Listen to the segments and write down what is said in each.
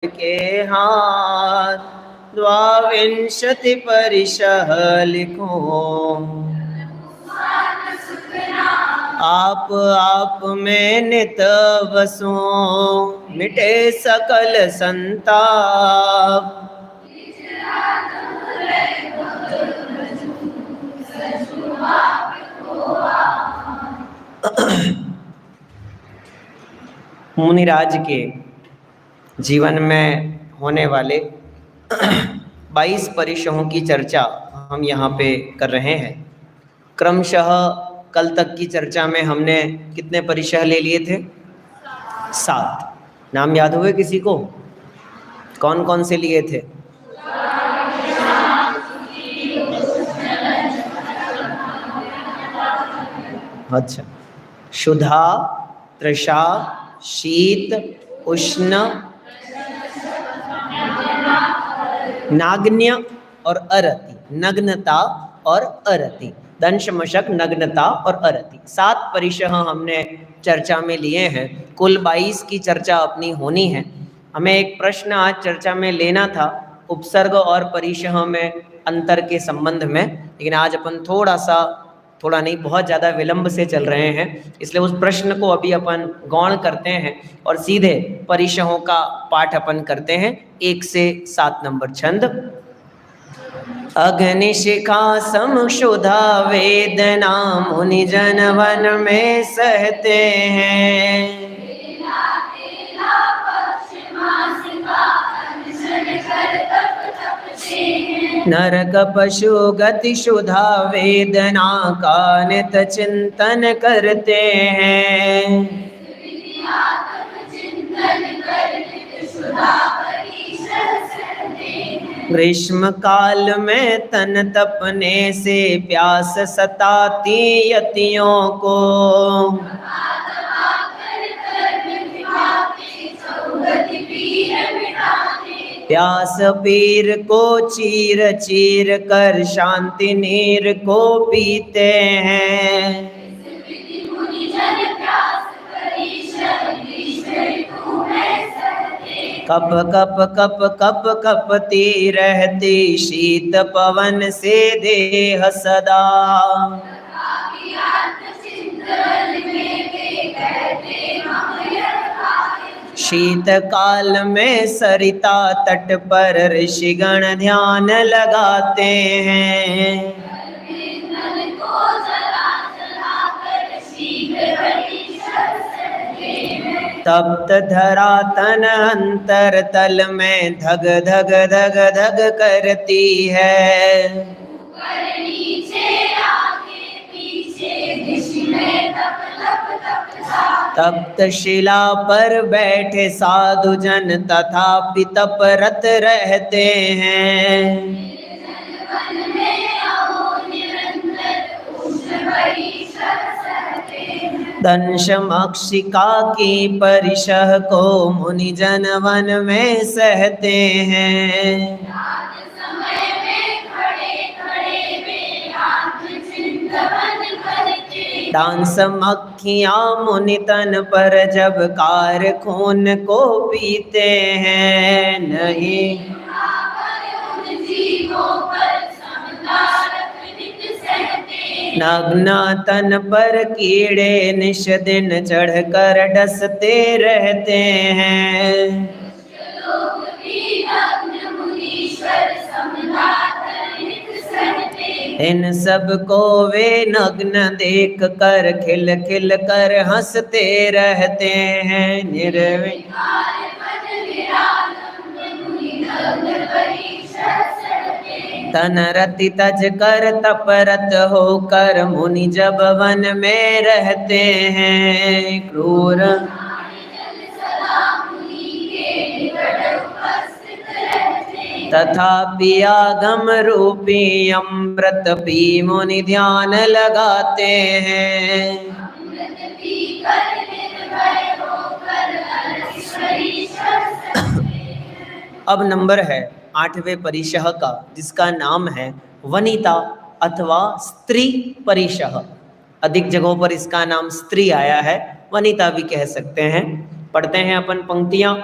के हाथ द्वाविंशति परिशः लिखो। आप में नित बसो, मिटे सकल संताप। मुनिराज के जीवन में होने वाले 22 परिशहों की चर्चा हम यहाँ पे कर रहे हैं। क्रमशः कल तक की चर्चा में हमने कितने परिशह ले लिए थे? 7। नाम याद हुए किसी को? कौन कौन से लिए थे? अच्छा, क्षुधा, तृषा, शीत, उष्ण, नाग्न्य और अरति। नग्नता और अरति, दंश मशक, नग्नता और अरति। 7 परिशह हमने चर्चा में लिए हैं। कुल 22 की चर्चा अपनी होनी है। हमें एक प्रश्न आज चर्चा में लेना था उपसर्ग और परिशह में अंतर के संबंध में, लेकिन आज अपन थोड़ा नहीं बहुत ज़्यादा विलंब से चल रहे हैं, इसलिए उस प्रश्न को अभी अपन गौण करते हैं और सीधे परिशहों का पाठ अपन करते हैं। 1 से 7 नंबर छंद। अग्निशिखा समक्षुधा वेदना मुनि जन वन में सहते हैं। नरक पशु गति क्षुधा वेदना का नित चिंतन करते हैं। ग्रीष्म काल में तन तपने से प्यास सताती यतियों को। प्यास पीर को चीर चीर कर शांति नीर को पीते हैं। कप कप कप कप कपती रहती शीत पवन से देह सदा। शीत काल में सरिता तट पर ऋषिगण ध्यान लगाते हैं। तप्त धरा तन अंतर तल में धग धग धग धग करती है। तप्त शिला पर बैठे साधु जन तथापि तपरत रहते हैं। दंशमक्षिका की परिशह को मुनि जन वन में सहते हैं। डांस मक्खियां मुनि तन पर जब कार खून को पीते हैं। नहीं नग्न तन पर कीड़े निश दिन चढ़ कर डसते रहते हैं। इन सब को वे नग्न देख कर खिल खिल कर हंसते रहते हैं। निर्विकार तन रति तज कर तपरत होकर मुनि जब वन में रहते हैं। क्रूर तथापि आगम रूपी अमृत पी मुनि ध्यान लगाते हैं। अब नंबर है 8वें परिशह का, जिसका नाम है वनिता अथवा स्त्री परिशह। अधिक जगहों पर इसका नाम स्त्री आया है, वनिता भी कह सकते हैं। पढ़ते हैं अपन पंक्तियां।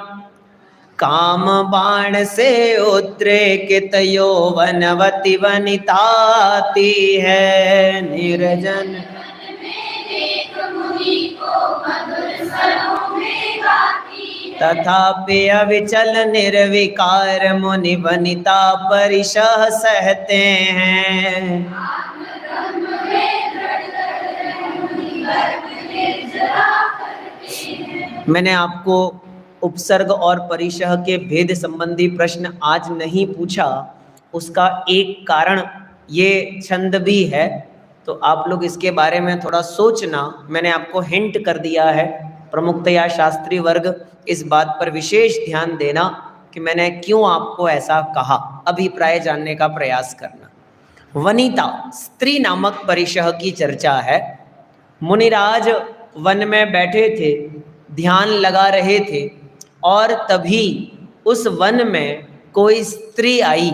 काम बाण से उद्रेकित यौवनवती वनिताती है निर्जन तथापि अविचल निर्विकार मुनि वनिता परिशह सहते हैं। मैंने आपको उपसर्ग और परिशह के भेद संबंधी प्रश्न आज नहीं पूछा, उसका एक कारण ये छंद भी है, तो आप लोग इसके बारे में थोड़ा सोचना। मैंने आपको हिंट कर दिया है, प्रमुखतया शास्त्री वर्ग इस बात पर विशेष ध्यान देना कि मैंने क्यों आपको ऐसा कहा, अभिप्राय जानने का प्रयास करना। वनिता स्त्री नामक परिशह की चर्चा है। मुनिराज वन में बैठे थे, ध्यान लगा रहे थे, और तभी उस वन में कोई स्त्री आई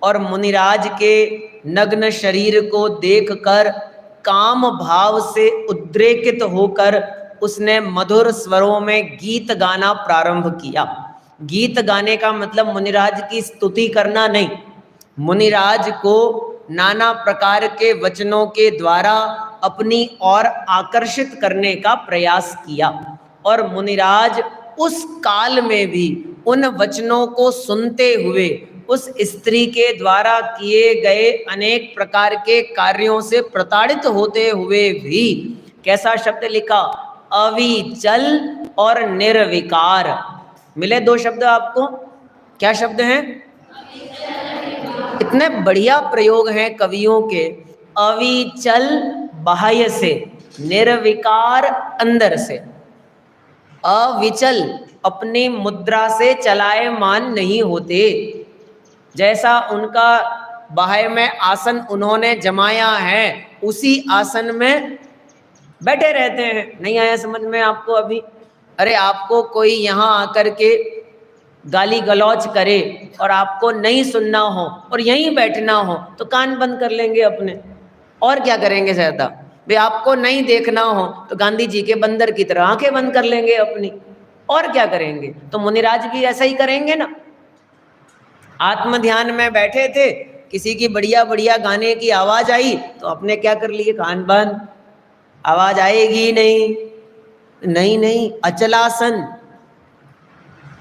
और मुनिराज के नग्न शरीर को देखकर काम भाव से उद्रेकित होकर उसने मधुर स्वरों में गीत गाना प्रारंभ किया। गीत गाने का मतलब मुनिराज की स्तुति करना नहीं, मुनिराज को नाना प्रकार के वचनों के द्वारा अपनी ओर आकर्षित करने का प्रयास किया। और मुनिराज उस काल में भी उन वचनों को सुनते हुए उस स्त्री के द्वारा किए गए अनेक प्रकार के कार्यों से प्रताड़ित होते हुए भी, कैसा शब्द लिखा, अविचल और निर्विकार। मिले दो शब्द आपको, क्या शब्द हैं? इतने बढ़िया प्रयोग हैं कवियों के। अविचल बाह्य से, निर्विकार अंदर से। अविचल अपनी मुद्रा से चलायमान नहीं होते, जैसा उनका बाह्य में आसन उन्होंने जमाया है उसी आसन में बैठे रहते हैं। नहीं आया समझ में आपको अभी? अरे आपको कोई यहाँ आकर के गाली गलौज करे और आपको नहीं सुनना हो और यहीं बैठना हो तो कान बंद कर लेंगे अपने, और क्या करेंगे ज्यादा? भाई आपको नहीं देखना हो तो गांधी जी के बंदर की तरह आंखें बंद कर लेंगे अपनी, और क्या करेंगे? तो मुनिराज भी ऐसा ही करेंगे ना। आत्म ध्यान में बैठे थे, किसी की बढ़िया बढ़िया गाने की आवाज आई तो आपने क्या कर लिए, कान बंद। आवाज आएगी नहीं, नहीं नहीं, अचलासन,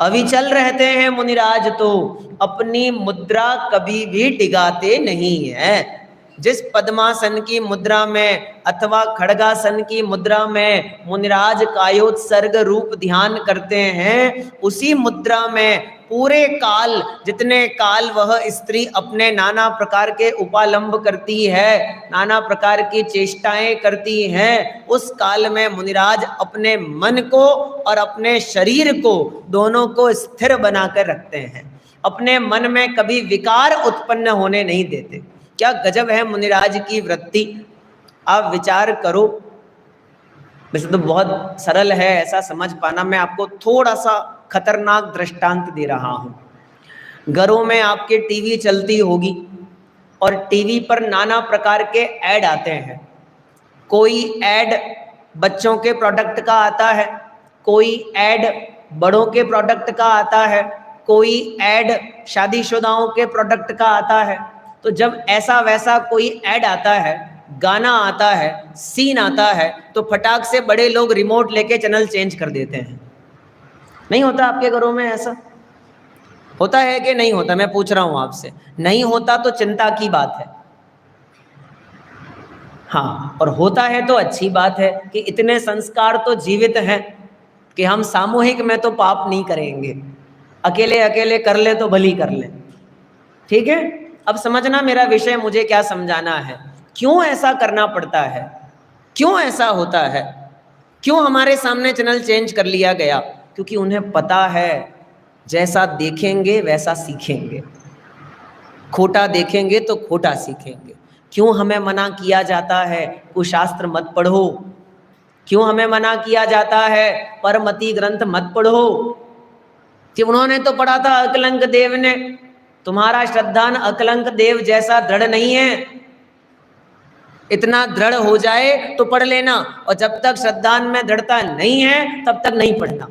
अविचल रहते हैं मुनिराज, तो अपनी मुद्रा कभी भी डिगाते नहीं है। जिस पद्मासन की मुद्रा में अथवा खड़गासन की मुद्रा में मुनिराज कायोत्सर्ग रूप ध्यान करते हैं, उसी मुद्रा में पूरे काल, जितने काल वह स्त्री अपने नाना प्रकार के उपालंब करती है, नाना प्रकार की चेष्टाएं करती हैं, उस काल में मुनिराज अपने मन को और अपने शरीर को, दोनों को स्थिर बनाकर रखते हैं। अपने मन में कभी विकार उत्पन्न होने नहीं देते। क्या गजब है मुनिराज की वृत्ति, आप विचार करो। वैसे तो बहुत सरल है ऐसा समझ पाना, मैं आपको थोड़ा सा खतरनाक दृष्टांत दे रहा हूं। घरों में आपके टीवी चलती होगी और टीवी पर नाना प्रकार के ऐड आते हैं। कोई ऐड बच्चों के प्रोडक्ट का आता है, कोई ऐड बड़ों के प्रोडक्ट का आता है, कोई ऐड शादीशुदाओं के प्रोडक्ट का आता है। तो जब ऐसा वैसा कोई ऐड आता है, गाना आता है, सीन आता है, तो फटाक से बड़े लोग रिमोट लेके चैनल चेंज कर देते हैं। नहीं होता आपके घरों में ऐसा? होता है कि नहीं होता? मैं पूछ रहा हूं आपसे। नहीं होता तो चिंता की बात है। हाँ, और होता है तो अच्छी बात है कि इतने संस्कार तो जीवित हैं कि हम सामूहिक में तो पाप नहीं करेंगे, अकेले अकेले कर ले तो भली कर ले। ठीक है, अब समझना मेरा विषय, मुझे क्या समझाना है, क्यों ऐसा करना पड़ता है, क्यों ऐसा होता है, क्यों हमारे सामने चैनल चेंज कर लिया गया? क्योंकि उन्हें पता है जैसा देखेंगे वैसा सीखेंगे, खोटा देखेंगे तो खोटा सीखेंगे। क्यों हमें मना किया जाता है कुशास्त्र मत पढ़ो, क्यों हमें मना किया जाता है परमति ग्रंथ मत पढ़ो? कि उन्होंने तो पढ़ा था अकलंक देव ने, तुम्हारा श्रद्धान अकलंक देव जैसा दृढ़ नहीं है। इतना दृढ़ हो जाए तो पढ़ लेना, और जब तक श्रद्धान में दृढ़ता नहीं है तब तक नहीं पढ़ना।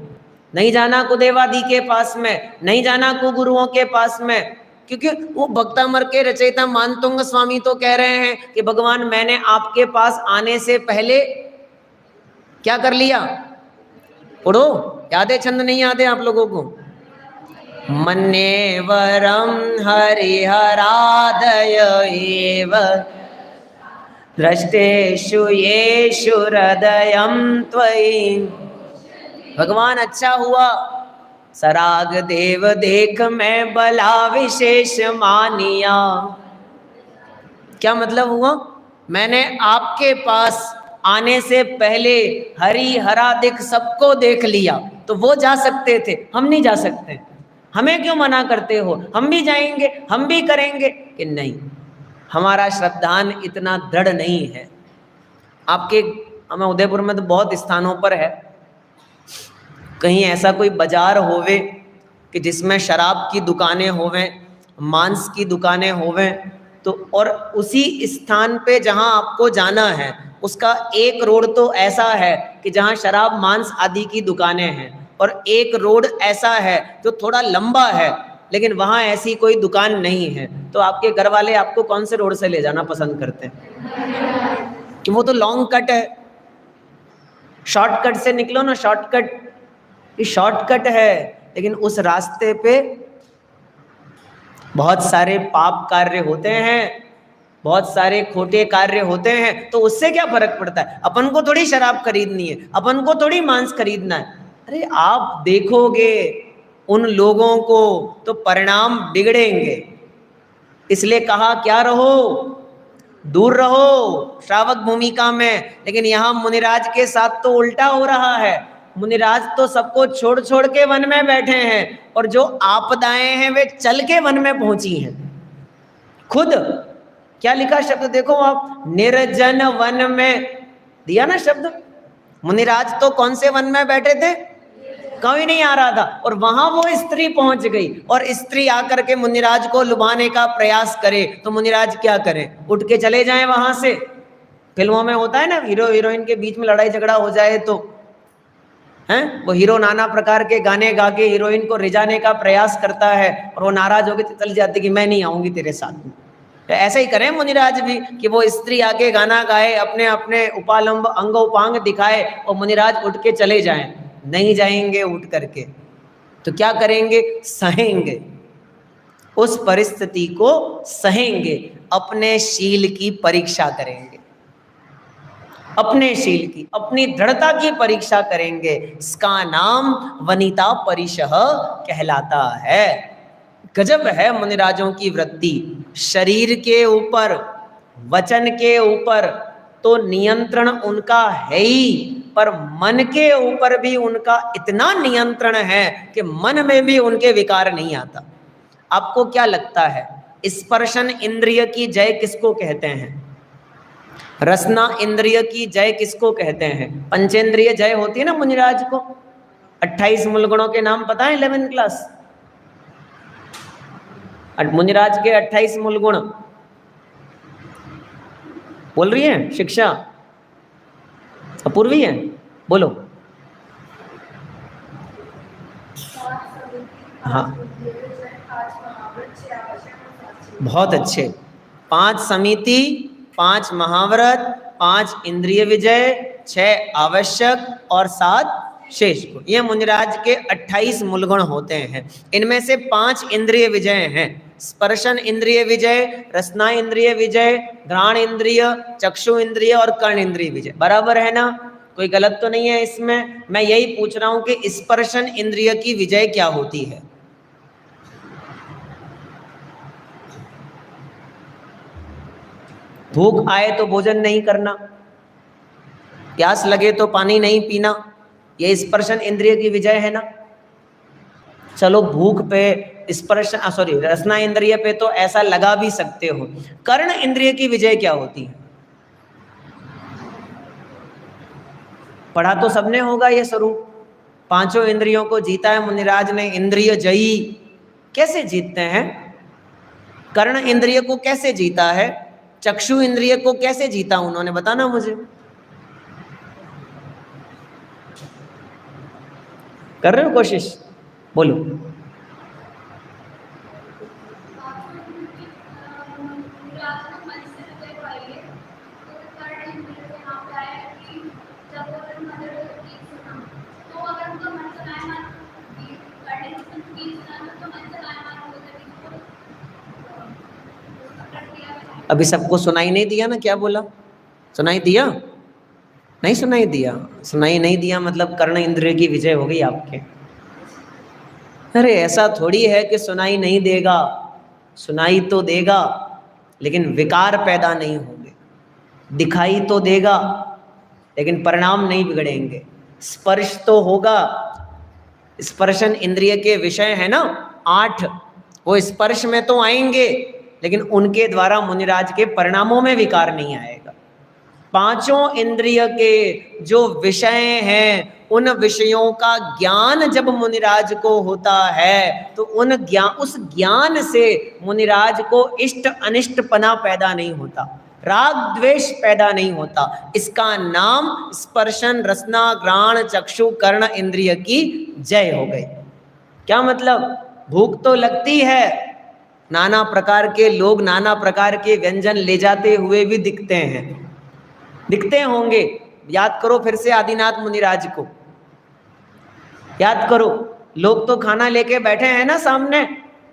नहीं जाना कुदेवादी के पास में, नहीं जाना कुगुरुओं के पास में, क्योंकि वो भक्तामर के रचयिता मानतुंग स्वामी तो कह रहे हैं कि भगवान मैंने आपके पास आने से पहले क्या कर लिया, पढ़ो, याद है छंद नहीं याद है आप लोगों को? मन्येवरम हरिहरादय एव दृष्टेषु येषु हृदयं त्वयि। भगवान अच्छा हुआ सराग देव देख मैं बला विशेष मानिया। क्या मतलब हुआ? मैंने आपके पास आने से पहले हरि हरा दिख सबको देख लिया। तो वो जा सकते थे, हम नहीं जा सकते, हमें क्यों मना करते हो? हम भी जाएंगे, हम भी करेंगे। कि नहीं, हमारा श्रद्धान इतना दृढ़ नहीं है। आपके हमें उदयपुर में तो बहुत स्थानों पर है, कहीं ऐसा कोई बाजार होवे कि जिसमें शराब की दुकानें होवें, मांस की दुकानें होवें, तो और उसी स्थान पे जहां आपको जाना है उसका एक रोड तो ऐसा है कि जहां शराब मांस आदि की दुकानें हैं, और एक रोड ऐसा है जो थोड़ा लंबा है लेकिन वहां ऐसी कोई दुकान नहीं है। तो आपके घर वाले आपको कौन से रोड से ले जाना पसंद करते हैं? कि वो तो लॉन्ग कट है, शॉर्टकट से निकलो ना, शॉर्टकट, ये शॉर्टकट है, लेकिन उस रास्ते पे बहुत सारे पाप कार्य होते हैं, बहुत सारे खोटे कार्य होते हैं। तो उससे क्या फर्क पड़ता है? अपन को थोड़ी शराब खरीदनी है, अपन को थोड़ी मांस खरीदना है। अरे आप देखोगे उन लोगों को तो परिणाम बिगड़ेंगे। इसलिए कहा क्या रहो, दूर रहो श्रावक भूमिका में। लेकिन यहाँ मुनिराज के साथ तो उल्टा हो रहा है। मुनिराज तो सबको छोड़ छोड़ के वन में बैठे हैं, और जो आपदाएं हैं वे चल के वन में पहुंची हैं। खुद क्या लिखा शब्द देखो आप, निर्जन वन में दिया ना शब्द। मुनिराज तो कौन से वन में बैठे थे? कोई नहीं आ रहा था, और वहां वो स्त्री पहुंच गई, और स्त्री आकर के मुनिराज को लुभाने का प्रयास करे तो मुनिराज क्या करें? उठ के चले जाएं वहां से। फिल्मों में होता है ना, हीरो हीरोइन के बीच में लड़ाई झगड़ा हो जाए तो हैं, वो हीरो नाना प्रकार के गाने गा के हीरोइन को रिझाने का प्रयास करता है, और वो नाराज होकर चल जाती कि मैं नहीं आऊंगी तेरे साथ में। तो ऐसा ही करें मुनिराज भी कि वो स्त्री आके गाना गाए, अपने अपने उपालंब अंग उपांग दिखाए, और मुनिराज उठ के चले जाएं। नहीं जाएंगे उठ करके तो क्या करेंगे? सहेंगे, उस परिस्थिति को सहेंगे, अपने शील की परीक्षा करेंगे, अपने शील की, अपनी दृढ़ता की परीक्षा करेंगे। इसका नाम वनिता परिशह कहलाता है। गजब है मुनिराजों की वृत्ति। शरीर के ऊपर, वचन के ऊपर तो नियंत्रण उनका है ही, पर मन के ऊपर भी उनका इतना नियंत्रण है कि मन में भी उनके विकार नहीं आता। आपको क्या लगता है, स्पर्शन इंद्रिय की जय किसको कहते हैं? रसना इंद्रिय की जय किसको कहते हैं? पंचेंद्रिय जय होती है ना मुनिराज को। 28 मूलगुणों के नाम पता है 11th क्लास? मुनिराज के 28 मूलगुण बोल रही है शिक्षा? अपूर्वी है, बोलो। हाँ बहुत अच्छे। 5 समिति, 5 महाव्रत, 5 इंद्रिय विजय, 6 आवश्यक और 7 शेष गुण। ये मुनिराज के 28 मूलगुण होते हैं। इनमें से 5 इंद्रिय विजय हैं। स्पर्शन इंद्रिय विजय, रसना इंद्रिय विजय, घ्राण इंद्रिय, चक्षु इंद्रिय और कर्ण इंद्रिय विजय। बराबर है ना? कोई गलत तो नहीं है इसमें? मैं यही पूछ रहा हूं कि स्पर्शन इंद्रिय की विजय क्या होती है? भूख आए तो भोजन नहीं करना, प्यास लगे तो पानी नहीं पीना, ये स्पर्शन इंद्रिय की विजय है ना? चलो भूख पे स्पर्शन रसना इंद्रिय पे तो ऐसा लगा भी सकते हो। कर्ण इंद्रिय की विजय क्या होती है? पढ़ा तो सबने होगा ये स्वरूप। 5 इंद्रियों को जीता है मुनिराज ने, इंद्रिय जयी। कैसे जीतते हैं? कर्ण इंद्रिय को कैसे जीता है? चक्षु इंद्रिय को कैसे जीता उन्होंने, बताना मुझे। कर रहे हो कोशिश? बोलो। अभी सबको सुनाई नहीं दिया ना? क्या बोला? सुनाई दिया? नहीं सुनाई दिया? सुनाई नहीं दिया मतलब कर्ण इंद्रिय की विजय हो गई आपके। अरे ऐसा थोड़ी है कि सुनाई नहीं देगा, सुनाई तो देगा लेकिन विकार पैदा नहीं होंगे, दिखाई तो देगा लेकिन परिणाम नहीं बिगड़ेंगे, स्पर्श तो होगा, स्पर्शन इंद्रिय के विषय है ना 8, वो स्पर्श में तो आएंगे लेकिन उनके द्वारा मुनिराज के परिणामों में विकार नहीं आएगा। पांचों इंद्रिय के जो विषय हैं उन विषयों का ज्ञान जब मुनिराज को होता है तो उस ज्ञान से मुनिराज को इष्ट अनिष्टपना पैदा नहीं होता, राग द्वेष पैदा नहीं होता। इसका नाम स्पर्शन रसना घ्राण चक्षु कर्ण इंद्रिय की जय हो गई। क्या मतलब? भूख तो लगती है, नाना प्रकार के लोग नाना प्रकार के व्यंजन ले जाते हुए भी दिखते होंगे। याद करो फिर से आदिनाथ मुनिराज को, याद करो। लोग तो खाना लेके बैठे हैं ना सामने,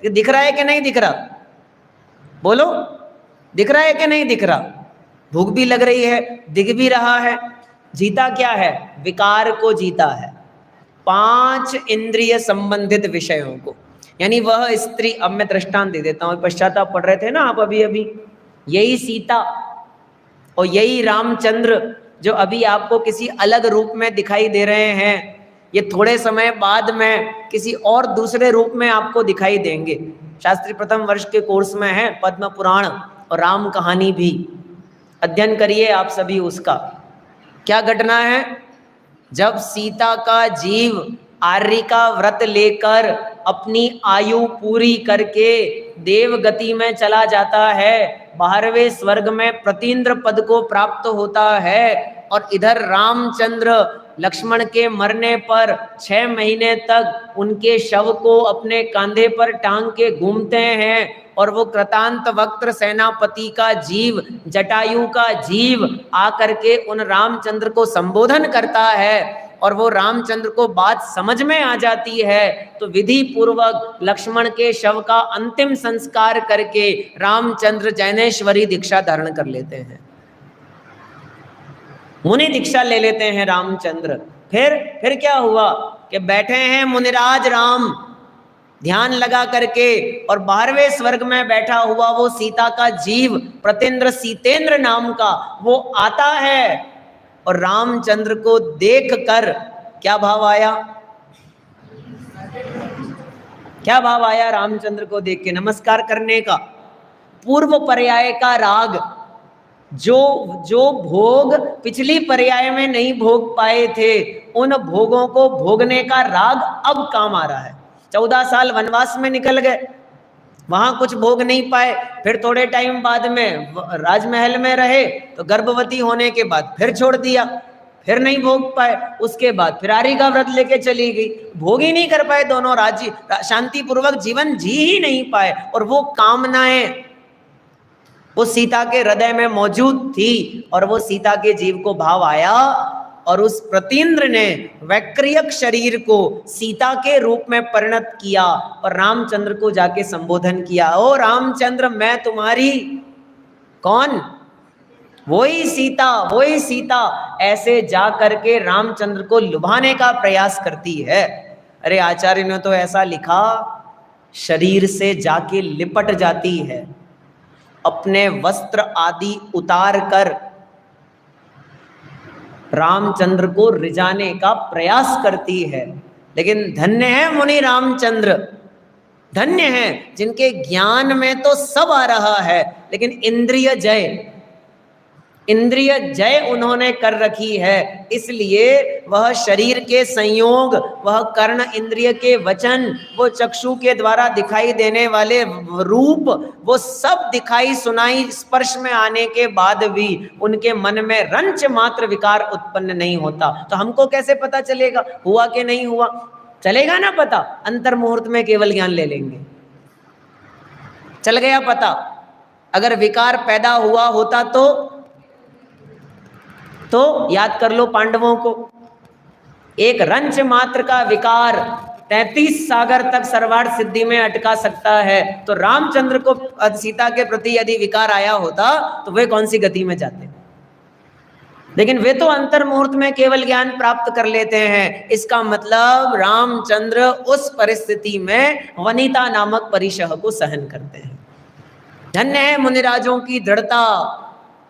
दिख रहा है कि नहीं दिख रहा? बोलो, दिख रहा है कि नहीं दिख रहा? भूख भी लग रही है, दिख भी रहा है। जीता क्या है? विकार को जीता है, 5 इंद्रिय संबंधित विषयों को। यानी वह स्त्री, अब मैं दृष्टांत दे देता हूँ, पश्चाताप पढ़ रहे थे ना आप अभी, यही सीता और यही रामचंद्र जो अभी आपको किसी अलग रूप में दिखाई दे रहे हैं, ये थोड़े समय बाद में किसी और दूसरे रूप में आपको दिखाई देंगे। शास्त्री प्रथम वर्ष के कोर्स में है पद्म पुराण और राम कहानी भी, अध्ययन करिए आप सभी उसका। क्या घटना है? जब सीता का जीव आर्य का व्रत लेकर अपनी आयु पूरी करके देव गति में चला जाता है, 12वें स्वर्ग में प्रतीन्द्र पद को प्राप्त होता है, और इधर रामचंद्र लक्ष्मण के मरने पर 6 महीने तक उनके शव को अपने कांधे पर टांग के घूमते हैं, और वो कृतांत वक्त्र सेनापति का जीव, जटायु का जीव आकर के उन रामचंद्र को संबोधन करता है, और वो रामचंद्र को बात समझ में आ जाती है, तो विधि पूर्वक लक्ष्मण के शव का अंतिम संस्कार करके रामचंद्र जैनेश्वरी दीक्षा धारण कर लेते हैं, मुनि दीक्षा ले लेते हैं रामचंद्र। फिर क्या हुआ कि बैठे हैं मुनिराज राम ध्यान लगा करके, और 12वें स्वर्ग में बैठा हुआ वो सीता का जीव प्रतीन्द्र सीतेंद्र नाम का वो आता है, और रामचंद्र को देखकर क्या भाव आया? क्या भाव आया रामचंद्र को देख के? नमस्कार करने का, पूर्व पर्याय का राग, जो भोग पिछली पर्याय में नहीं भोग पाए थे उन भोगों को भोगने का राग अब काम आ रहा है। 14 साल वनवास में निकल गए, वहां कुछ भोग नहीं पाए, फिर थोड़े टाइम बाद में राजमहल में रहे, तो गर्भवती होने के बाद फिर छोड़ दिया, फिर नहीं भोग पाए, उसके बाद फिर आर्य का व्रत लेके चली गई, भोग ही नहीं कर पाए, दोनों राज्य शांति पूर्वक जीवन जी ही नहीं पाए। और वो कामनाएं वो सीता के हृदय में मौजूद थी, और वो सीता के जीव को भाव आया, और उस प्रतीन्द्र ने वैक्रियक शरीर को सीता के रूप में परिणत किया और रामचंद्र को जाके संबोधन किया, ओ रामचंद्र मैं तुम्हारी, कौन? वही सीता ऐसे जा करके रामचंद्र को लुभाने का प्रयास करती है। अरे आचार्य ने तो ऐसा लिखा, शरीर से जाके लिपट जाती है, अपने वस्त्र आदि उतार कर रामचंद्र को रिझाने का प्रयास करती है। लेकिन धन्य है मुनि रामचंद्र, धन्य है जिनके ज्ञान में तो सब आ रहा है, लेकिन इंद्रिय जय उन्होंने कर रखी है, इसलिए वह शरीर के संयोग, वह कर्ण इंद्रिय के वचन, वो चक्षु के द्वारा दिखाई देने वाले रूप, वो सब दिखाई सुनाई स्पर्श में आने के बाद भी उनके मन में रंच मात्र विकार उत्पन्न नहीं होता। तो हमको कैसे पता चलेगा हुआ कि नहीं हुआ? चलेगा ना पता? अंतर मुहूर्त में केवल ज्ञान ले लेंगे, चल गया पता। अगर विकार पैदा हुआ होता तो याद कर लो पांडवों को, एक रंच मात्र का विकार 33 सागर तक सर्वार्थ सिद्धि में अटका सकता है। तो रामचंद्र को सीता के प्रति यदि विकार आया होता तो वे कौन सी गति में जाते? लेकिन वे तो अंतर मुहूर्त में केवल ज्ञान प्राप्त कर लेते हैं। इसका मतलब रामचंद्र उस परिस्थिति में वनिता नामक परिशह को सहन करते हैं। धन्य है मुनिराजों की दृढ़ता,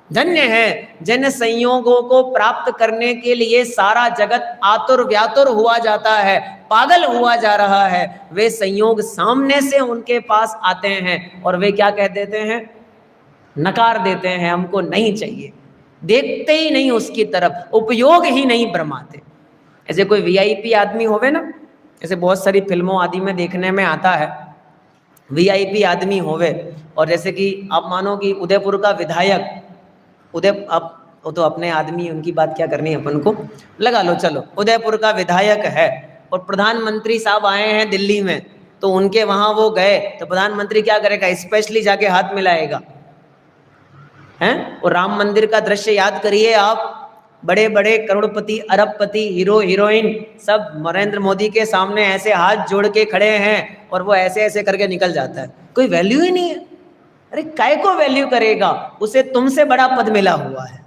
धन्य है जिन संयोगों को प्राप्त करने के लिए सारा जगत आतुर व्यातुर हुआ जाता है, पागल हुआ जा रहा है। वे संयोग सामने से उनके पास आते हैं और वे क्या कह देते हैं? नकार देते हैं, हमको नहीं चाहिए, देखते ही नहीं उसकी तरफ, उपयोग ही नहीं ब्रह्माते। ऐसे कोई वीआईपी आदमी होवे ना, ऐसे बहुत सारी फिल्मों आदि में देखने में आता है, वीआईपी आदमी होवे और जैसे कि आप मानो कि उदयपुर का विधायक, अब वो तो अपने आदमी, उनकी बात क्या करनी है अपन को, लगा लो चलो, उदयपुर का विधायक है और प्रधानमंत्री साहब आए हैं दिल्ली में, तो उनके वहां वो गए तो प्रधानमंत्री क्या करेगा? स्पेशली जाके हाथ मिलाएगा हैं? और राम मंदिर का दृश्य याद करिए आप, बड़े बड़े करोड़पति, अरबपति, हीरो हीरोइन सब नरेंद्र मोदी के सामने ऐसे हाथ जोड़ के खड़े हैं और वो ऐसे ऐसे करके निकल जाता है, कोई वैल्यू ही नहीं है। अरे काय को वैल्यू करेगा? उसे तुमसे बड़ा पद मिला हुआ है,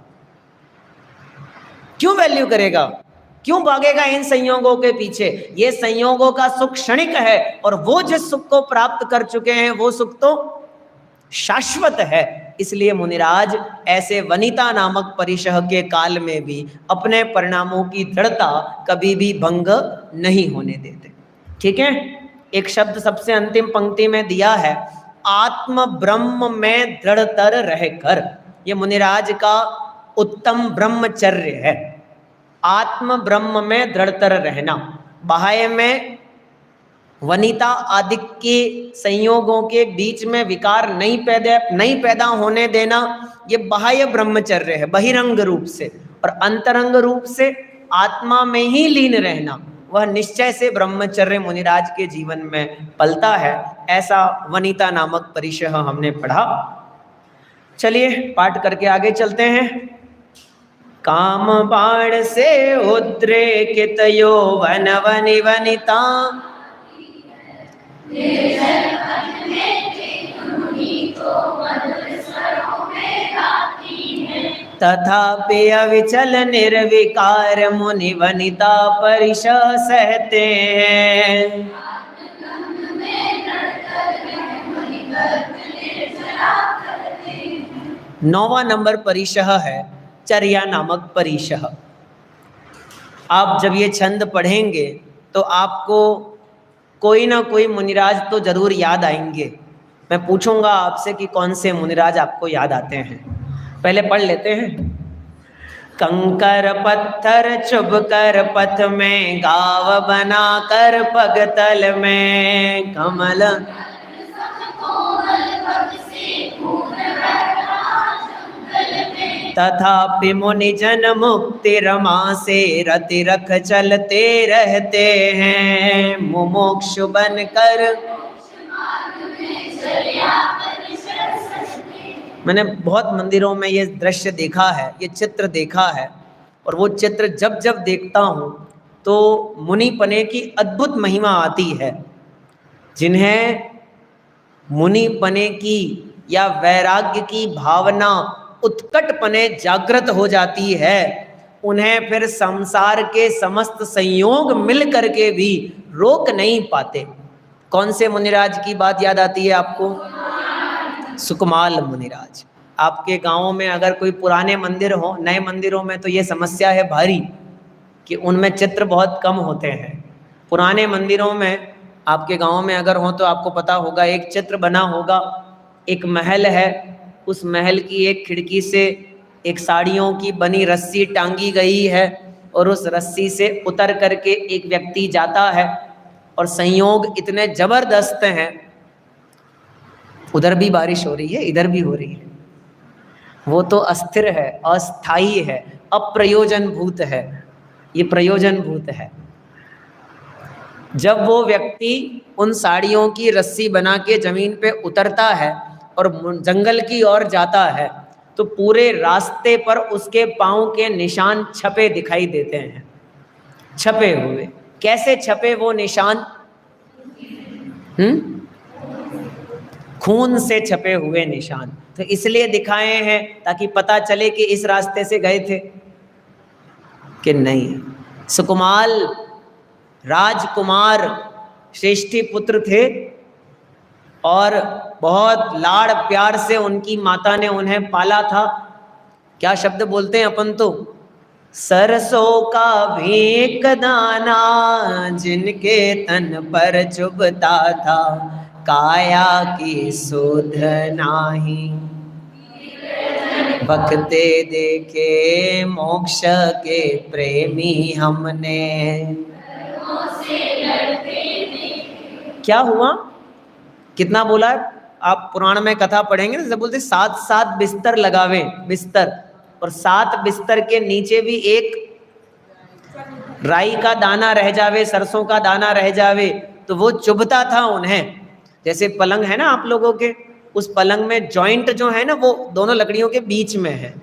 क्यों वैल्यू करेगा? क्यों भागेगा इन संयोगों के पीछे? ये संयोगों का सुख क्षणिक है और वो जिस सुख को प्राप्त कर चुके हैं वो सुख तो शाश्वत है। इसलिए मुनिराज ऐसे वनिता नामक परिशह के काल में भी अपने परिणामों की दृढ़ता कभी भी भंग नहीं होने देते। ठीक है, एक शब्द सबसे अंतिम पंक्ति में दिया है, आत्म ब्रह्म में दृढ़तर रहकर। ये मुनिराज का उत्तम ब्रह्मचर्य है, आत्म ब्रह्म में दृढ़तर रहना, बाह्य में वनिता आदि के संयोगों के बीच में विकार नहीं पैदा होने देना, ये बाह्य ब्रह्मचर्य है बहिरंग रूप से, और अंतरंग रूप से आत्मा में ही लीन रहना, वह निश्चय से ब्रह्मचर्य मुनिराज के जीवन में पलता है। ऐसा वनिता नामक परिशह हमने पढ़ा। चलिए पाठ करके आगे चलते हैं। काम बाण से उद्रेकित यौवन वनि वनिता, तथापि अविचल निर्विकार मुनि वनिता परिशह सहते हैं। 9वां नंबर परिशह है चर्या नामक परिशह। आप जब ये छंद पढ़ेंगे तो आपको कोई ना कोई मुनिराज तो जरूर याद आएंगे। मैं पूछूंगा आपसे कि कौन से मुनिराज आपको याद आते हैं। पहले पढ़ लेते हैं। कंकर पत्थर चुभ कर पथ में, गाव बना कर पगतल में, कमल तथापि मुनि जन मुक्ति रमा से रति रख चलते रहते हैं। मुमुक्षु बनकर, मैंने बहुत मंदिरों में ये दृश्य देखा है, ये चित्र देखा है, और वो चित्र जब जब देखता हूँ तो मुनि पने की अद्भुत महिमा आती है। जिन्हें मुनि पने की या वैराग्य की भावना उत्कट पने जागृत हो जाती है, उन्हें फिर संसार के समस्त संयोग मिल करके भी रोक नहीं पाते। कौन से मुनिराज की बात याद आती है आपको? सुकमाल मुनिराज। आपके गांवों में अगर कोई पुराने मंदिर हो, नए मंदिरों में तो ये समस्या है भारी कि उनमें चित्र बहुत कम होते हैं। पुराने मंदिरों में आपके गांव में अगर हो तो आपको पता होगा, एक चित्र बना होगा, एक महल है, उस महल की एक खिड़की से एक साड़ियों की बनी रस्सी टांगी गई है और उस रस्सी से उतर करके एक व्यक्ति जाता है, और संयोग इतने जबरदस्त हैं, उधर भी बारिश हो रही है, इधर भी हो रही है। वो तो अस्थिर है, अस्थाई है, अप्रयोजन भूत है, ये प्रयोजन भूत है। जब वो व्यक्ति उन साड़ियों की रस्सी बना के जमीन पे उतरता है और जंगल की ओर जाता है तो पूरे रास्ते पर उसके पाँव के निशान छपे दिखाई देते हैं, छपे हुए। कैसे छपे वो निशान? खून से छपे हुए निशान। तो इसलिए दिखाए हैं ताकि पता चले कि इस रास्ते से गए थे कि नहीं। सुकुमाल राजकुमार श्रेष्ठी पुत्र थे और बहुत लाड़ प्यार से उनकी माता ने उन्हें पाला था। क्या शब्द बोलते हैं अपन तो, सरसों का भी एक दाना जिनके तन पर चुभता था, काया की सुध नाही, भक्ते देखे मोक्ष के प्रेमी हमने। क्या हुआ? कितना बोला है? आप पुराण में कथा पढ़ेंगे ना, बोलते 7-7 बिस्तर लगावे, बिस्तर, और 7 बिस्तर के नीचे भी एक राई का दाना रह जावे, सरसों का दाना रह जावे, तो वो चुभता था उन्हें। जैसे पलंग है ना आप लोगों के, उस पलंग में जॉइंट जो है ना वो दोनों लकड़ियों के बीच में है,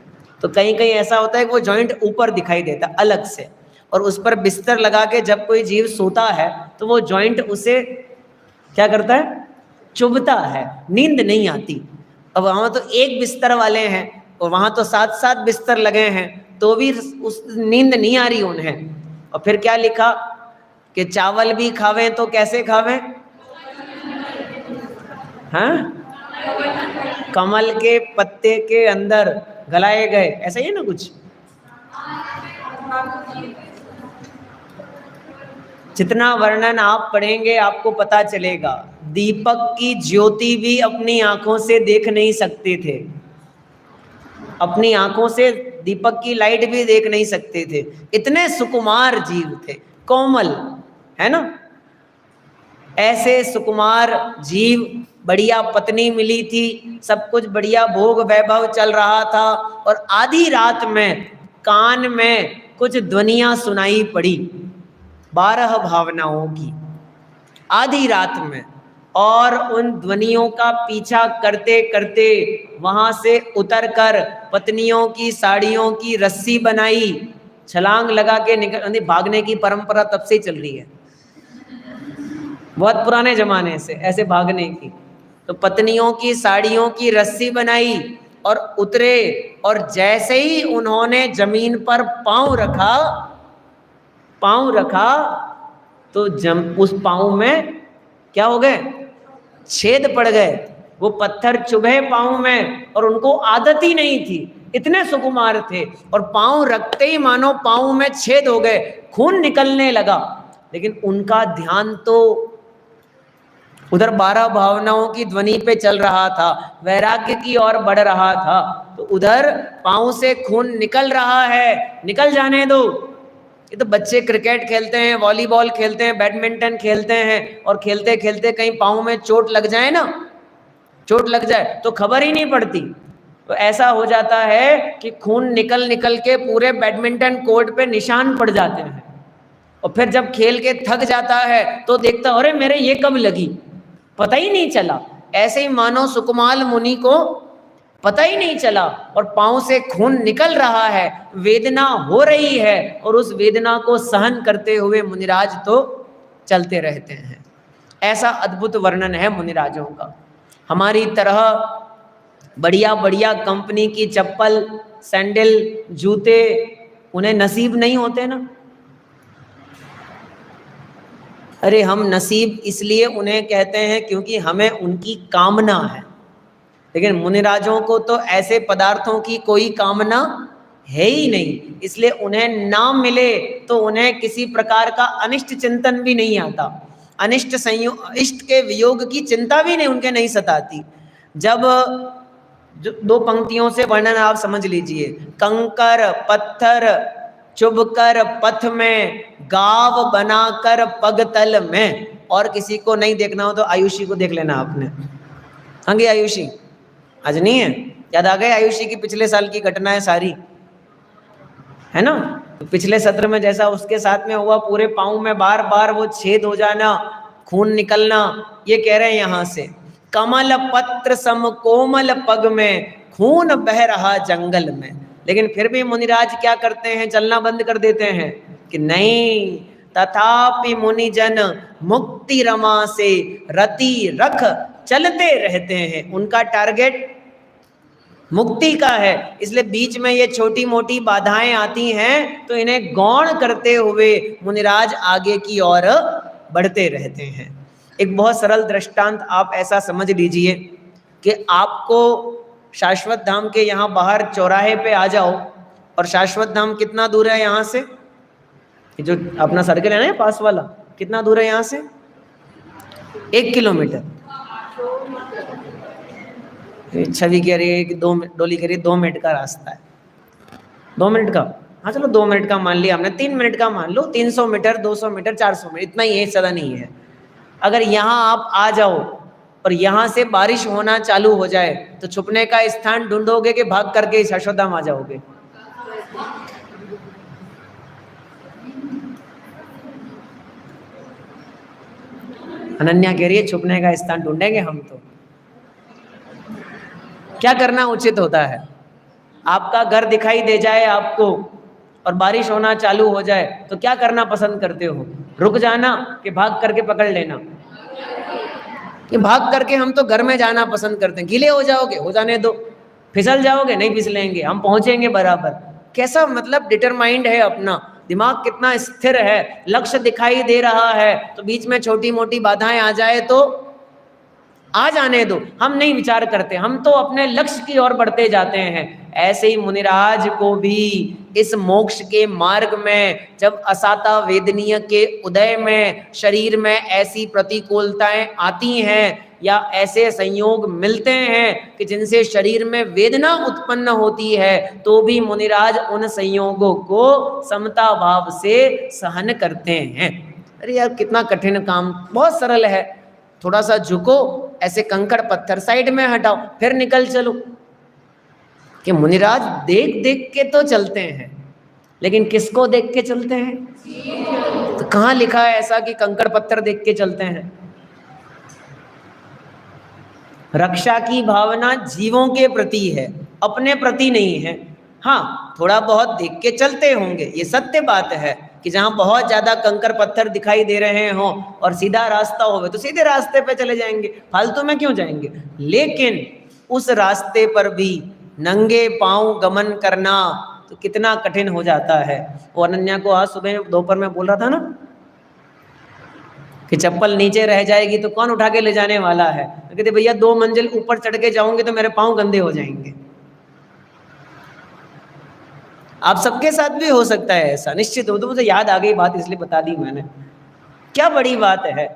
तो कहीं कहीं ऐसा होता है कि वो जॉइंट ऊपर दिखाई देता अलग से, और उस पर बिस्तर लगा के जब कोई जीव सोता है तो वो जॉइंट उसे क्या करता है? चुभता है, नींद नहीं आती। अब वहाँ तो एक बिस्तर वाले हैं और वहाँ तो 7-7 बिस्तर लगे हैं, तो भी उस नींद नहीं आ रही उन्हें। और फिर क्या लिखा कि चावल भी खावें तो कैसे खावें? हाँ, कमल के पत्ते के अंदर गलाए गए, ऐसा ही है ना कुछ। जितना वर्णन आप पढ़ेंगे आपको पता चलेगा। दीपक की ज्योति भी अपनी आंखों से देख नहीं सकते थे, अपनी आंखों से दीपक की लाइट भी देख नहीं सकते थे, इतने सुकुमार जीव थे, कोमल, है ना। ऐसे सुकुमार जीव, बढ़िया पत्नी मिली थी, सब कुछ बढ़िया भोग वैभव चल रहा था, और आधी रात में कान में कुछ ध्वनियां सुनाई पड़ी 12 भावनाओं की, आधी रात में। और उन ध्वनियों का पीछा करते करते वहां से उतरकर पत्नियों की साड़ियों की रस्सी बनाई, छलांग लगा के निकल, भागने की परंपरा तब से चल रही है, बहुत पुराने जमाने से ऐसे भागने की। तो पत्नियों की साड़ियों की रस्सी बनाई और उतरे, और जैसे ही उन्होंने जमीन पर पांव रखा तो उस पांव में क्या हो गए? छेद पड़ गए। वो पत्थर चुभे पांव में, और उनको आदत ही नहीं थी, इतने सुकुमार थे, और पांव रखते ही मानो पांव में छेद हो गए, खून निकलने लगा। लेकिन उनका ध्यान तो उधर 12 भावनाओं की ध्वनि पे चल रहा था, वैराग्य की ओर बढ़ रहा था। तो उधर पांव से खून निकल रहा है, निकल जाने दो। ये तो बच्चे क्रिकेट खेलते हैं, वॉलीबॉल खेलते हैं, बैडमिंटन खेलते हैं, और खेलते खेलते कहीं पांव में चोट लग जाए ना, चोट लग जाए तो खबर ही नहीं पड़ती। तो ऐसा हो जाता है कि खून निकल निकल के पूरे बैडमिंटन कोर्ट पे निशान पड़ जाते हैं, और फिर जब खेल के थक जाता है तो देखता, अरे मेरे ये कब लगी, पता ही नहीं चला। ऐसे ही मानो सुकुमाल मुनि को पता ही नहीं चला, और पांव से खून निकल रहा है, वेदना हो रही है, और उस वेदना को सहन करते हुए मुनिराज तो चलते रहते हैं। ऐसा अद्भुत वर्णन है मुनिराजों का। हमारी तरह बढ़िया बढ़िया कंपनी की चप्पल, सैंडल, जूते उन्हें नसीब नहीं होते ना। अरे हम नसीब इसलिए उन्हें कहते हैं क्योंकि हमें उनकी कामना है, लेकिन मुनिराजों को तो ऐसे पदार्थों की कोई कामना है ही नहीं, इसलिए उन्हें ना मिले तो उन्हें किसी प्रकार का अनिष्ट चिंतन भी नहीं आता, अनिष्ट संयोग, इष्ट के वियोग की चिंता भी नहीं उनके नहीं सताती। जब जो 2 पंक्तियों से वर्णन आप समझ लीजिए, कंकर पत्थर चुभकर पथ में, गाव बनाकर पगतल में। और किसी को नहीं देखना हो तो आयुषी को देख लेना आपने। हाँ गे आयुषी, आज नहीं है, याद आ गए आयुषी की पिछले साल की घटनाएं सारी, है ना। तो पिछले सत्र में जैसा उसके साथ में हुआ, पूरे पाँव में बार बार वो छेद हो जाना, खून निकलना, ये कह रहे हैं यहाँ से कमल पत्र सम कोमल पग में खून बह रहा जंगल में। लेकिन फिर भी मुनिराज क्या करते हैं, चलना बंद कर देते हैं कि नहीं, तथापि मुनिजन मुक्ति रमा से रति रख चलते रहते हैं। उनका टारगेट मुक्ति का है, इसलिए बीच में ये छोटी मोटी बाधाएं आती हैं तो इन्हें गौण करते हुए मुनिराज आगे की ओर बढ़ते रहते हैं। एक बहुत सरल दृष्टांत आप ऐसा समझ लीजिए कि आपको शाश्वत धाम के यहाँ बाहर चौराहे पे आ जाओ, और शाश्वत धाम कितना दूर है यहाँ से, जो अपना सर्कल है ना पास वाला, कितना दूर है यहाँ से, 1 किलोमीटर। छवि कह रही है कि डोली कह रही है 2 मिनट का रास्ता है। 2 मिनट का, हाँ चलो 2 मिनट का मान लिया हमने, 3 मिनट का मान लो, 300 मीटर 200 मीटर 400 मीटर इतना ही है, ज़्यादा नहीं है। अगर यहाँ आप आ जाओ और यहाँ से बारिश होना चालू हो जाए तो छुपने का स्थान ढूंढोगे कि भाग करके शाश्वत धाम आ जाओगे? अनन्या कह रही है छुपने का स्थान ढूंढेंगे हम। तो क्या करना उचित होता है? आपका घर दिखाई दे जाए आपको और बारिश होना चालू हो जाए तो क्या करना पसंद करते हो? रुक जाना कि भाग करके पकड़ लेना? कि भाग करके हम तो घर में जाना पसंद करते हैं। गीले हो जाओगे, हो जाने दो, फिसल जाओगे, नहीं फिसलेंगे, हम पहुंचेंगे बराबर। कैसा मतलब डिटरमाइंड है अपना दिमाग, कितना स्थिर है, लक्ष्य दिखाई दे रहा है तो बीच में छोटी मोटी बाधाएं आ जाए तो आ जाने दो, हम नहीं विचार करते, हम तो अपने लक्ष्य की ओर बढ़ते जाते हैं। ऐसे ही मुनिराज को भी इस मोक्ष के मार्ग में जब असाता वेदनीय के उदय में शरीर में ऐसी प्रतिकूलताएं आती हैं या ऐसे संयोग मिलते हैं कि जिनसे शरीर में वेदना उत्पन्न होती है, तो भी मुनिराज उन संयोगों को समता भाव से सहन करते हैं। अरे यार कितना कठिन काम, बहुत सरल है, थोड़ा सा झुको, ऐसे कंकड़ पत्थर साइड में हटाओ, फिर निकल चलो। कि मुनिराज देख देख के तो चलते हैं, लेकिन किसको देख के चलते हैं? तो कहाँ लिखा है ऐसा कि कंकड़ पत्थर देख के चलते हैं? रक्षा की भावना जीवों के प्रति है, अपने प्रति नहीं है। हाँ थोड़ा बहुत देख के चलते होंगे, ये सत्य बात है कि जहाँ बहुत ज्यादा कंकर पत्थर दिखाई दे रहे हों और सीधा रास्ता होवे तो सीधे रास्ते पे चले जाएंगे, फालतू में क्यों जाएंगे। लेकिन उस रास्ते पर भी नंगे पांव गमन करना तो कितना कठिन हो जाता है। वो अनन्या को आज सुबह दोपहर में बोल रहा था ना कि चप्पल नीचे रह जाएगी तो कौन उठा के ले जाने वाला है। तो कहते भैया 2 मंजिल ऊपर चढ़ के जाऊंगे तो मेरे पांव गंदे हो जाएंगे। आप सबके साथ भी हो सकता है ऐसा, निश्चित हो। तो मुझे याद आ गई बात, इसलिए बता दी मैंने। क्या बड़ी बात है,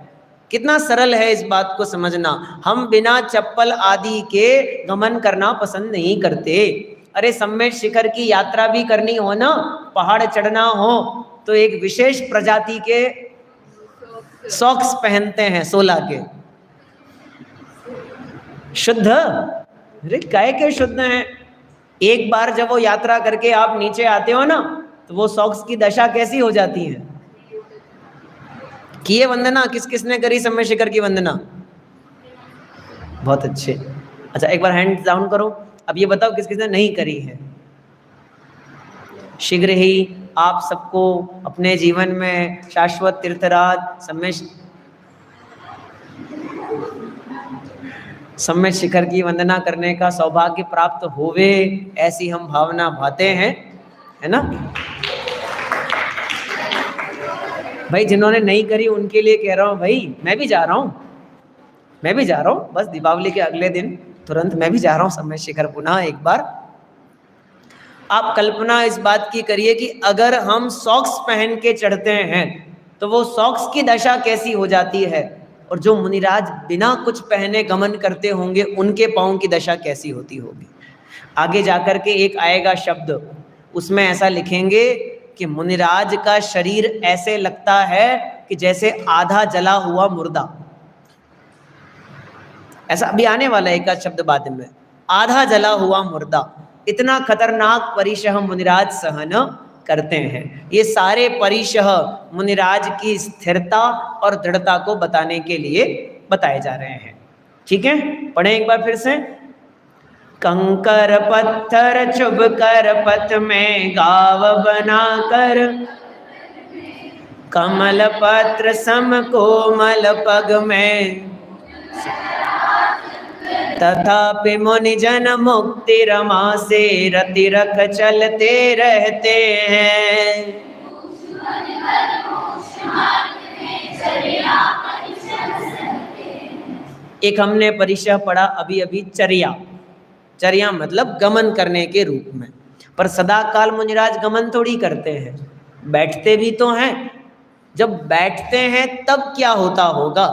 कितना सरल है इस बात को समझना। हम बिना चप्पल आदि के गमन करना पसंद नहीं करते। अरे सम्मेद शिखर की यात्रा भी करनी हो ना, पहाड़ चढ़ना हो, तो एक विशेष प्रजाति के सॉक्स पहनते हैं 16 के, शुद्ध। अरे काय के शुद्ध हैं। एक बार जब वो यात्रा करके आप नीचे आते हो ना, तो वो सॉक्स की दशा कैसी हो जाती है। किए वंदना, किस किसने करी सम्मेद शिखर की वंदना? बहुत अच्छे। अच्छा एक बार हैंड डाउन करो। अब ये बताओ किस किसने नहीं करी है। शीघ्र ही आप सबको अपने जीवन में शाश्वत तीर्थराज सम्मेद शिखर की वंदना करने का सौभाग्य प्राप्त होवे, ऐसी हम भावना भाते हैं, है ना भाई। जिन्होंने नहीं करी उनके लिए कह रहा हूँ भाई, मैं भी जा रहा हूँ, बस दीपावली के अगले दिन तुरंत मैं भी जा रहा हूँ सम्मेद शिखर पुनः एक बार। आप कल्पना इस बात की करिए कि अगर हम सॉक्स पहन के चढ़ते हैं तो वो सॉक्स की दशा कैसी हो जाती है, और जो मुनिराज बिना कुछ पहने गमन करते होंगे उनके पाँव की दशा कैसी होती होगी। आगे जाकर के एक आएगा शब्द, उसमें ऐसा लिखेंगे कि मुनिराज का शरीर ऐसे लगता है कि जैसे आधा जला हुआ मुर्दा। ऐसा अभी आने वाला एक शब्द बाद में, आधा जला हुआ मुर्दा। इतना खतरनाक परिश्रम मुनिराज सहन करते हैं। ये सारे परिशः मुनिराज की स्थिरता और दृढ़ता को बताने के लिए बताए जा रहे हैं। ठीक है, पढ़ें एक बार फिर से। कंकर पत्थर चुभ कर पथ में गाव बना कर, कमल पत्र सम कोमल पग में, तथापि मुनि जन मुक्ति रमा से रति रख चलते रहते हैं। एक हमने परिचय पढ़ा अभी अभी, चर्या। चर्या मतलब गमन करने के रूप में, पर सदा काल मुनिराज गमन थोड़ी करते हैं, बैठते भी तो हैं। जब बैठते हैं तब क्या होता होगा,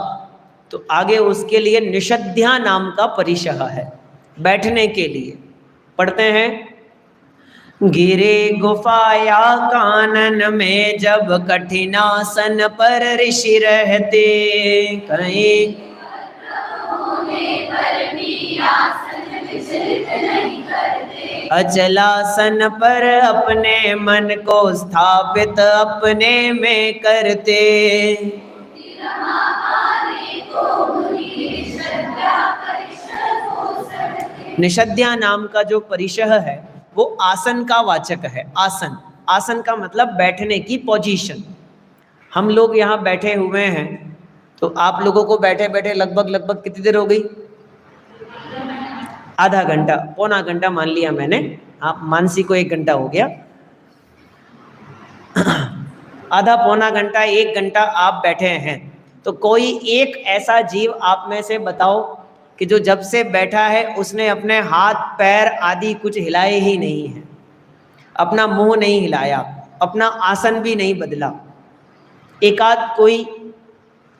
तो आगे उसके लिए निषद्या नाम का परिशः है बैठने के लिए। पढ़ते हैं। गिरे गुफाया कानन में जब कठिनासन पर ऋषि रहते, कहीं अचलासन पर अपने मन को स्थापित अपने में करते। निषद्या नाम का जो परिशः है वो आसन का वाचक है। आसन, आसन का मतलब बैठने की पोजीशन। हम लोग यहाँ बैठे हुए हैं, तो आप लोगों को बैठे बैठे लगभग कितनी देर हो गई? आधा घंटा, पौना घंटा मान लिया मैंने, आप मानसी को 1 घंटा हो गया। आधा पौना घंटा 1 घंटा आप बैठे हैं, तो कोई एक ऐसा जीव आप में से बताओ कि जो जब से बैठा है उसने अपने हाथ पैर आदि कुछ हिलाए ही नहीं है, अपना मुंह नहीं हिलाया, अपना आसन भी नहीं बदला। एकाध कोई,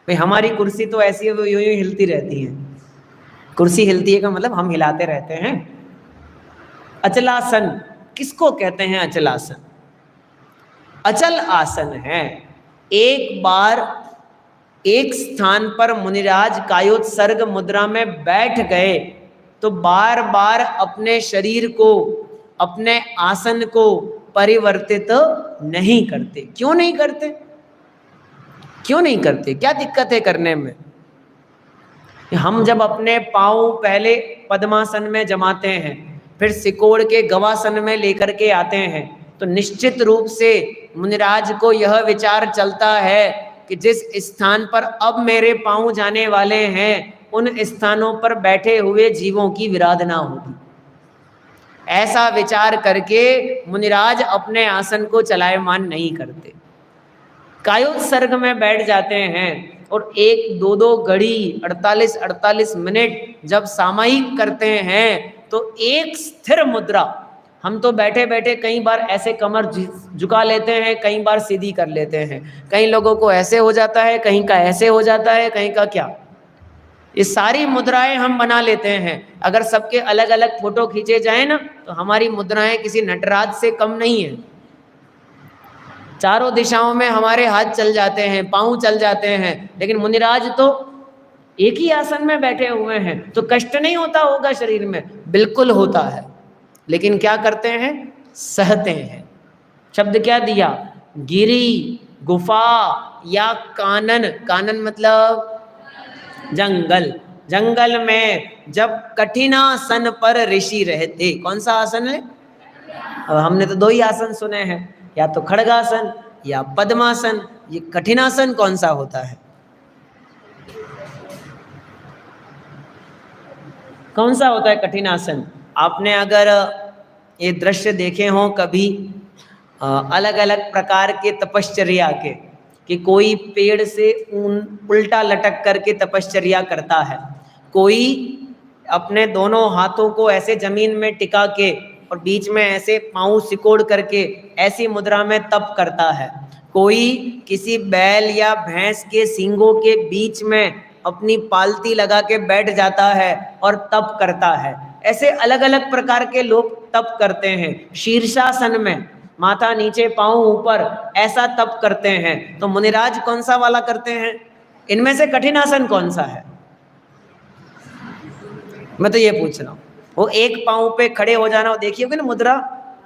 भाई हमारी कुर्सी तो ऐसी है वो यूं यूं हिलती रहती है। कुर्सी हिलती है का मतलब हम हिलाते रहते हैं। अचलासन किसको कहते हैं? अचलासन अचल आसन है। एक बार एक स्थान पर मुनिराज कायोत्सर्ग मुद्रा में बैठ गए तो बार बार अपने शरीर को, अपने आसन को परिवर्तित नहीं करते। क्यों नहीं करते? क्यों नहीं करते? क्या दिक्कत है करने में? हम जब अपने पांव पहले पद्मासन में जमाते हैं, फिर सिकोड़ के गवासन में लेकर के आते हैं, तो निश्चित रूप से मुनिराज को यह विचार चलता है कि जिस स्थान पर अब मेरे पांव जाने वाले हैं उन स्थानों पर बैठे हुए जीवों की विराधना होगी। ऐसा विचार करके मुनिराज अपने आसन को चलायमान नहीं करते, कायोत्सर्ग में बैठ जाते हैं और 1-2 घड़ी 48 मिनट जब सामयिक करते हैं तो एक स्थिर मुद्रा। हम तो बैठे बैठे कई बार ऐसे कमर झुका लेते हैं, कई बार सीधी कर लेते हैं, कई लोगों को ऐसे हो जाता है, कहीं का ऐसे हो जाता है, कहीं का क्या। ये सारी मुद्राएं हम बना लेते हैं। अगर सबके अलग अलग फोटो खींचे जाए ना तो हमारी मुद्राएं किसी नटराज से कम नहीं है। चारों दिशाओं में हमारे हाथ चल जाते हैं, पांव चल जाते हैं, लेकिन मुनिराज तो एक ही आसन में बैठे हुए हैं, तो कष्ट नहीं होता होगा शरीर में? बिल्कुल होता है, लेकिन क्या करते हैं? सहते हैं। शब्द क्या दिया? गिरी, गुफा या कानन। कानन मतलब जंगल। जंगल में जब कठिनासन पर ऋषि रहते। कौन सा आसन है? अब हमने तो 2 ही आसन सुने हैं, या तो खड़गासन या पद्मासन। ये कठिनासन कौन सा होता है? कौन सा होता है कठिनासन? आपने अगर ये दृश्य देखे हों कभी अलग अलग प्रकार के तपश्चर्या के, कि कोई पेड़ से उल्टा लटक करके तपश्चर्या करता है, कोई अपने दोनों हाथों को ऐसे जमीन में टिका के और बीच में ऐसे पांव सिकोड़ करके ऐसी मुद्रा में तप करता है, कोई किसी बैल या भैंस के सींगों के बीच में अपनी पालती लगा के बैठ जाता है और तप करता है। ऐसे अलग अलग प्रकार के लोग तप करते हैं। शीर्षासन में माथा नीचे पांव ऊपर, ऐसा तप करते हैं। तो मुनिराज कौन सा वाला करते हैं? इनमें से कठिनासन कौन सा है? मैं तो ये पूछ रहा हूँ। वो एक पांव पे खड़े हो जाना, वो देखिए ना मुद्रा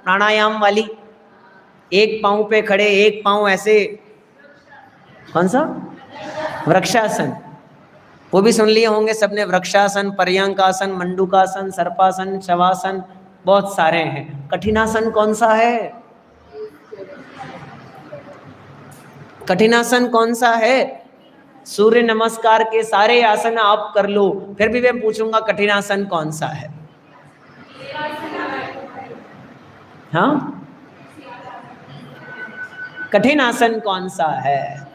प्राणायाम वाली, एक पाँव पे खड़े, एक पाँव ऐसे, कौन सा? वृक्षासन। वो भी सुन लिए होंगे सबने, वृक्षासन, पर्यंकासन, मंडूकासन, सर्पासन, शवासन, बहुत सारे हैं। कठिनासन कौन सा है? कठिनासन कौन सा है? सूर्य नमस्कार के सारे आसन आप कर लो, फिर भी मैं पूछूंगा कठिनासन कौन सा है? हाँ, कठिनासन कौन सा है?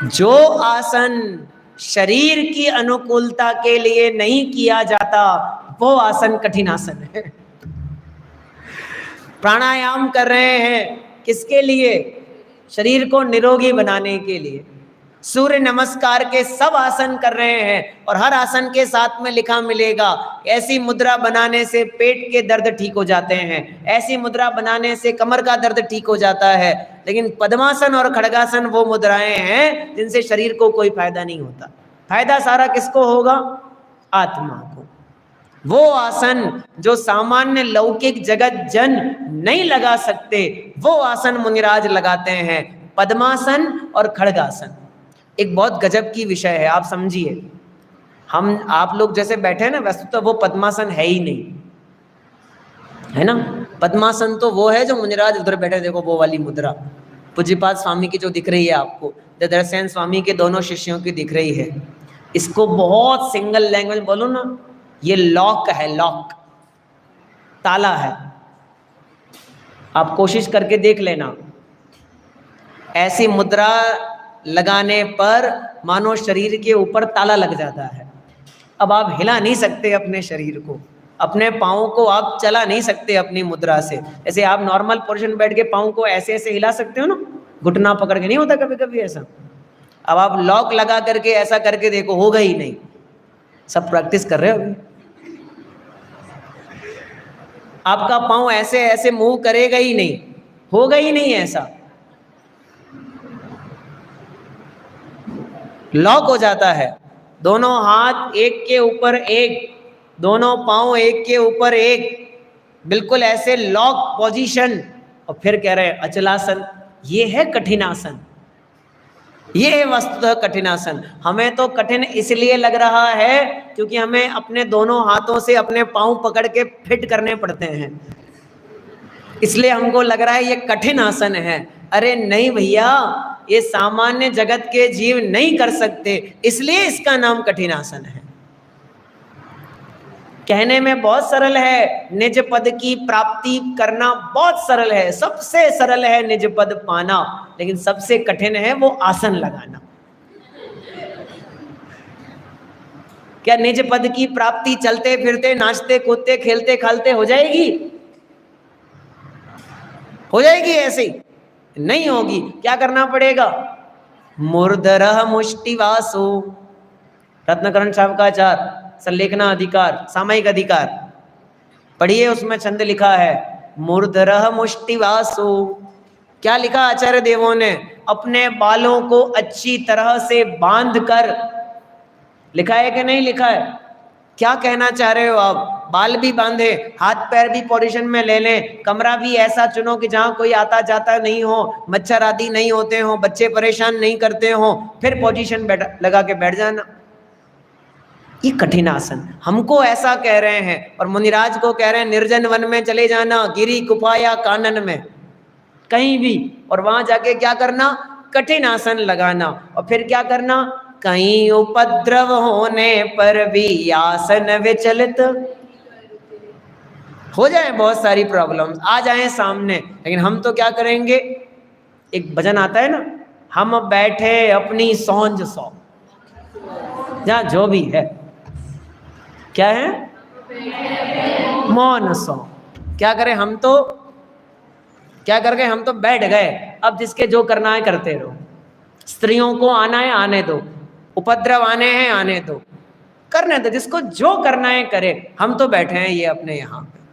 जो आसन शरीर की अनुकूलता के लिए नहीं किया जाता वो आसन कठिनासन है। प्राणायाम कर रहे हैं किसके लिए? शरीर को निरोगी बनाने के लिए। सूर्य नमस्कार के सब आसन कर रहे हैं और हर आसन के साथ में लिखा मिलेगा ऐसी मुद्रा बनाने से पेट के दर्द ठीक हो जाते हैं, ऐसी मुद्रा बनाने से कमर का दर्द ठीक हो जाता है। लेकिन पद्मासन और खड़गासन वो मुद्राएं हैं जिनसे शरीर को कोई फायदा नहीं होता। फायदा सारा किसको होगा? आत्मा को। वो आसन जो सामान्य लौकिक जगत जन नहीं लगा सकते वो आसन मुनिराज लगाते हैं, पद्मासन और खड़गासन। एक बहुत गजब की विषय है, आप समझिए। हम आप लोग जैसे बैठे हैं ना, वैसे तो वो पद्मासन है ही नहीं, है ना। पद्मासन तो वो है जो मुनिराज उधर बैठे, देखो वो वाली मुद्रा पूज्यपाद स्वामी की जो दिख रही है आपको, दर्शन स्वामी के दोनों शिष्यों की दिख रही है। इसको बहुत सिंगल लैंग्वेज बोलो ना, ये लॉक है, लॉक, ताला है। आप कोशिश करके देख लेना, ऐसी मुद्रा लगाने पर मानो शरीर के ऊपर ताला लग जाता है। अब आप हिला नहीं सकते अपने शरीर को, अपने पाँव को आप चला नहीं सकते अपनी मुद्रा से। जैसे आप नॉर्मल पोजीशन बैठ के पाँव को ऐसे ऐसे हिला सकते हो ना, घुटना पकड़ के, नहीं होता कभी कभी ऐसा। अब आप लॉक लगा करके ऐसा करके देखो, होगा ही नहीं। सब प्रैक्टिस कर रहे हो अभी। आपका पाँव ऐसे ऐसे मूव करेगा ही नहीं, होगा ही नहीं ऐसा, लॉक हो जाता है। दोनों हाथ एक के ऊपर एक, दोनों पाँव एक के ऊपर एक, बिल्कुल ऐसे लॉक पोजीशन। और फिर कह रहे हैं अचलासन, ये है कठिनासन, ये है वस्तुतः कठिनासन। हमें तो कठिन इसलिए लग रहा है क्योंकि हमें अपने दोनों हाथों से अपने पाँव पकड़ के फिट करने पड़ते हैं, इसलिए हमको लग रहा है ये कठिन आसन है। अरे नहीं भैया, ये सामान्य जगत के जीव नहीं कर सकते, इसलिए इसका नाम कठिन आसन है। कहने में बहुत सरल है, निज पद की प्राप्ति करना बहुत सरल है, सबसे सरल है निज पद पाना, लेकिन सबसे कठिन है वो आसन लगाना। क्या निज पद की प्राप्ति चलते फिरते नाचते कूदते खेलते खालते हो जाएगी? हो जाएगी ऐसे ही? नहीं होगी। क्या करना पड़ेगा? मूर्धरः मुष्टिवासो, रत्नकरण शावकाचार, संलेखना अधिकार, सामयिक अधिकार पढ़िए, उसमें छंद लिखा है मूर्धरः मुष्टिवासो। क्या लिखा आचार्य देवों ने? अपने बालों को अच्छी तरह से बांध कर, लिखा है कि नहीं लिखा है? क्या कहना चाह रहे हो आप? बाल भी बांधे, हाथ पैर भी पोजीशन में ले लें, कमरा भी ऐसा चुनो कि जहां कोई आता जाता नहीं हो, मच्छर आदि नहीं होते हो, बच्चे परेशान नहीं करते हो, फिर पोजीशन लगा के बैठ जाना। ये कठिन आसन हमको ऐसा कह रहे हैं, और मुनिराज को कह रहे हैं निर्जन वन में चले जाना, गिरी गुफा या कानन में, कहीं भी, और वहां जाके क्या करना? कठिन आसन लगाना। और फिर क्या करना? कहीं उपद्रव होने पर भी आसन विचलित हो जाए, बहुत सारी प्रॉब्लम्स आ जाएं सामने, लेकिन हम तो क्या करेंगे? एक भजन आता है ना, हम बैठे अपनी सौंज सौ, जहाँ जो भी है, क्या है? मौन सौ। क्या करें हम तो? क्या कर गए? हम तो बैठ गए, अब जिसके जो करना है करते रहो। स्त्रियों को आना है आने दो, उपद्रव आने हैं आने दो, करने दो, जिसको जो करना है करे। हम तो बैठे हैं ये अपने यहाँ पे,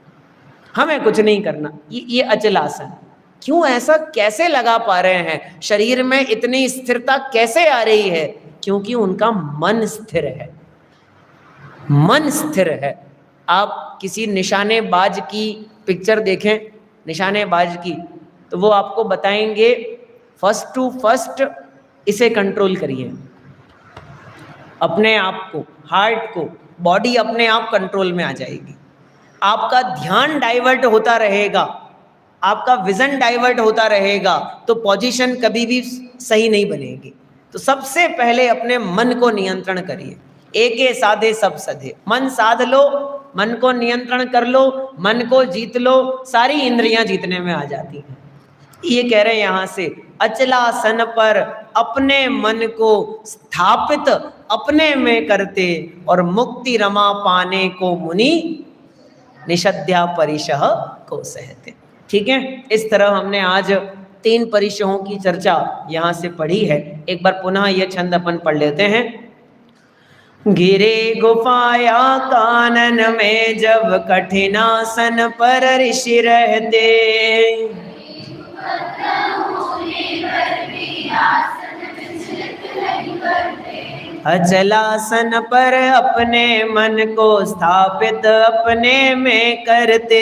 हमें कुछ नहीं करना। ये अचल आसन क्यों ऐसा कैसे लगा पा रहे हैं? शरीर में इतनी स्थिरता कैसे आ रही है? क्योंकि उनका मन स्थिर है, मन स्थिर है। आप किसी निशानेबाज की पिक्चर देखें, निशानेबाज की, तो वो आपको बताएंगे फर्स्ट टू फर्स्ट इसे कंट्रोल करिए, अपने आप को, हार्ट को, बॉडी अपने आप कंट्रोल में आ जाएगी। आपका ध्यान डाइवर्ट होता रहेगा, आपका विजन डाइवर्ट होता रहेगा तो पोजीशन कभी भी सही नहीं बनेगी। तो सबसे पहले अपने मन को नियंत्रण करिए। एके साधे सब सधे, मन साध लो, मन को नियंत्रण कर लो, मन को जीत लो, सारी इंद्रियां जीतने में आ जाती हैं। ये कह रहे हैं यहाँ से, अचलासन पर अपने मन को स्थापित अपने में करते और मुक्ति रमा पाने को मुनि निषद्या परिशः को सहते। ठीक है, इस तरह हमने आज 3 परिशहों की चर्चा यहाँ से पढ़ी है। एक बार पुनः यह छंद अपन पढ़ लेते हैं। गिरे गुफाया कानन में जब कठिनासन पर ऋषि रहते, अचलासन पर अपने मन को स्थापित अपने में करते।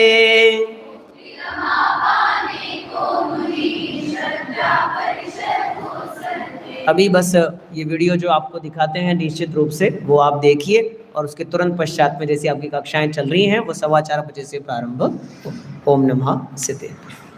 अभी बस ये वीडियो जो आपको दिखाते हैं निश्चित रूप से वो आप देखिए और उसके तुरंत पश्चात में जैसे आपकी कक्षाएं चल रही हैं वो 4:15 बजे से प्रारंभ। ओम नमः सिद्धेश्वराय।